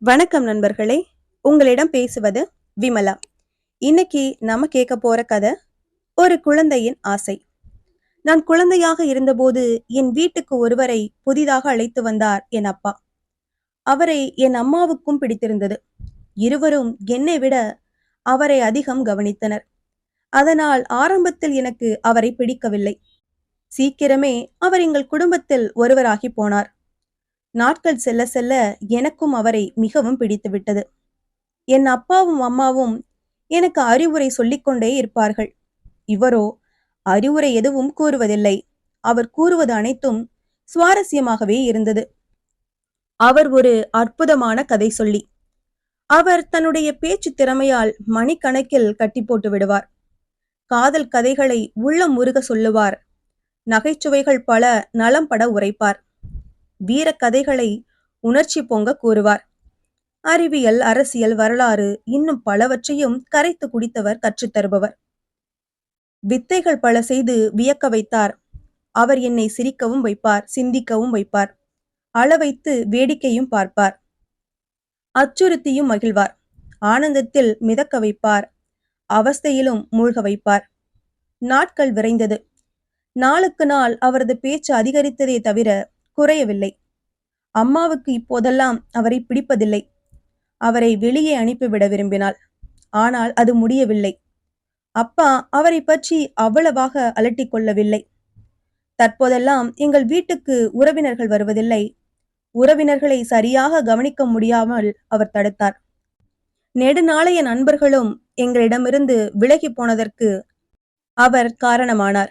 வணக்கம் நண்பர்களே, உங்களிடம் பேசுவது விமலா. இன்னைக்கு நம்ம கேட்க போற கதை ஒரு குழந்தையின் ஆசை. நான் குழந்தையாக இருந்தபோது என் வீட்டுக்கு ஒருவரை புதிதாக அழைத்து வந்தார் என் அப்பா. அவரை என் அம்மாவுக்கும் பிடித்திருந்தது. இருவரும் என்னை விட அவரை அதிகம் கவனித்தனர். அதனால் ஆரம்பத்தில் எனக்கு அவரை பிடிக்கவில்லை. சீக்கிரமே அவர் எங்கள் குடும்பத்தில் ஒருவராகி போனார். நாட்கள் செல்ல செல்ல எனக்கும் அவரை மிகவும் பிடித்துவிட்டது. என் அப்பாவும் அம்மாவும் எனக்கு அறிவுரை சொல்லிக்கொண்டே இருப்பார்கள். இவரோ அறிவுரை எதுவும் கூறுவதில்லை. அவர் கூறுவது அனைத்தும் சுவாரஸ்யமாகவே இருந்தது. அவர் ஒரு அற்புதமான கதை சொல்லி. அவர் தன்னுடைய பேச்சு திறமையால் மணிக்கணக்கில் கட்டி போட்டு விடுவார். காதல் கதைகளை உள்ளம் முருக சொல்லுவார். நகைச்சுவைகள் பல நலம் பட உரைப்பார். வீர கதைகளை உணர்ச்சி பொங்க கூறுவார். அறிவியல், அரசியல், வரலாறு இன்னும் பலவற்றையும் கரைத்து குடித்தவர், கற்றுத்தருபவர். வித்தைகள் பல செய்து வியக்க வைத்தார். அவர் என்னை சிரிக்கவும் வைப்பார், சிந்திக்கவும் வைப்பார், அள வைத்து வேடிக்கையும் பார்ப்பார், அச்சுறுத்தியும் மகிழ்வார், ஆனந்தத்தில் மிதக்க வைப்பார், அவஸ்தையிலும் மூழ்க வைப்பார். நாட்கள் விரைந்தது. நாளுக்கு நாள் அவரது பேச்சு அதிகரித்ததே தவிர குறையவில்லை. அம்மாவுக்கு இப்போதெல்லாம் அவரை பிடிப்பதில்லை. அவரை வெளியே அனுப்பிவிட விரும்பினாள். ஆனால் அது முடியவில்லை. அப்பா அவரை பற்றி அவ்வளவாக அலட்டிக் கொள்ளவில்லை. தற்போதெல்லாம் எங்கள் வீட்டுக்கு உறவினர்கள் வருவதில்லை. உறவினர்களை சரியாக கவனிக்க முடியாமல் அவர் தடுத்தார். நெடுநாளைய நண்பர்களும் எங்களிடமிருந்து விலகி போனதற்கு அவர் காரணமானார்.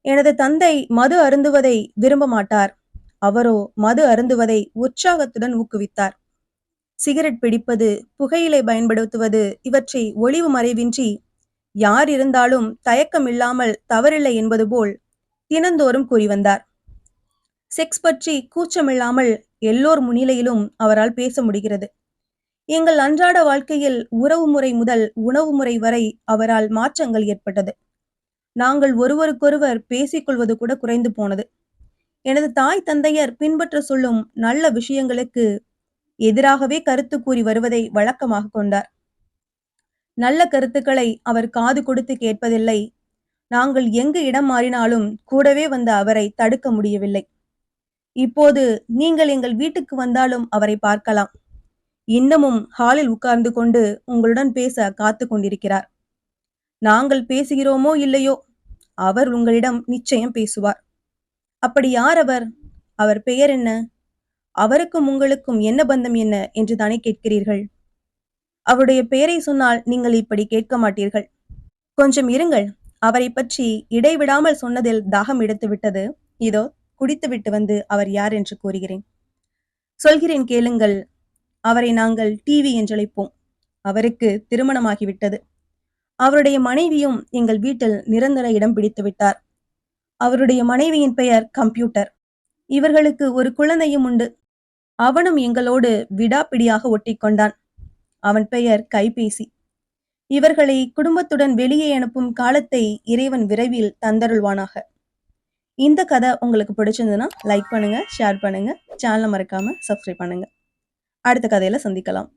எனது தந்தை மது அருந்துவதை விரும்ப மாட்டார். அவரோ மது அருந்துவதை உற்சாகத்துடன் ஊக்குவித்தார். சிகரெட் பிடிப்பது, புகையிலை பயன்படுத்துவது இவற்றை ஒளிவு மறைவின்றி யார் இருந்தாலும் தயக்கம் இல்லாமல் தவறில்லை என்பது போல் தினந்தோறும் கூறி வந்தார். செக்ஸ் பற்றி கூச்சமில்லாமல் எல்லோர் முன்னிலையிலும் அவரால் பேச முடிகிறது. எங்கள் அன்றாட வாழ்க்கையில் உறவு முறை முதல் உணவு முறை வரை அவரால் மாற்றங்கள் ஏற்பட்டது. நாங்கள் ஒருவருக்கொருவர் பேசிக்கொள்வது கூட குறைந்து போனது. எனது தாய் தந்தையர் பின்பற்ற சொல்லும் நல்ல விஷயங்களுக்கு எதிராகவே கருத்து கூறி வருவதை வழக்கமாக கொண்டார். நல்ல கருத்துக்களை அவர் காது கொடுத்து கேட்பதில்லை. நாங்கள் எங்கு இடம் மாறினாலும் கூடவே வந்த அவரை தடுக்க முடியவில்லை. இப்போது நீங்கள் எங்கள் வீட்டுக்கு வந்தாலும் அவரை பார்க்கலாம். இன்னமும் ஹாலில் உட்கார்ந்து கொண்டு உங்களுடன் பேச காத்து கொண்டிருக்கிறார். நாங்கள் பேசுகிறோமோ இல்லையோ, அவர் உங்களிடம் நிச்சயம் பேசுவார். அப்படி யார் அவர்? அவர் பெயர் என்ன? அவருக்கும் உங்களுக்கும் என்ன பந்தம் என்ன என்று தானே கேட்கிறீர்கள். அவருடைய பெயரை சொன்னால் நீங்கள் இப்படி கேட்க மாட்டீர்கள். கொஞ்சம் இருங்கள். அவரை பற்றி இடைவிடாமல் சொன்னதில் தாகம் எடுத்து விட்டது. இதோ குடித்துவிட்டு வந்து அவர் யார் என்று கூறுகிறேன். சொல்கிறேன் கேளுங்கள். அவரை நாங்கள் டிவி என்றழைப்போம். அவருக்கு திருமணமாகிவிட்டது. அவருடைய மனைவியும் எங்கள் வீட்டில் நிரந்தர இடம் பிடித்து விட்டார். அவருடைய மனைவியின் பெயர் கம்ப்யூட்டர். இவர்களுக்கு ஒரு குழந்தையும் உண்டு. அவனும் எங்களோடு விடாப்பிடியாக ஒட்டிக்கொண்டான். அவன் பெயர் கைபேசி. இவர்களை குடும்பத்துடன் வெளியே அனுப்பும் காலத்தை இறைவன் விரைவில் தந்தருள்வானாக. இந்த கதை உங்களுக்கு பிடிச்சிருந்ததுன்னா லைக் பண்ணுங்க, ஷேர் பண்ணுங்க, சேனலை மறக்காம சப்ஸ்கிரைப் பண்ணுங்க. அடுத்த கதையில சந்திக்கலாம்.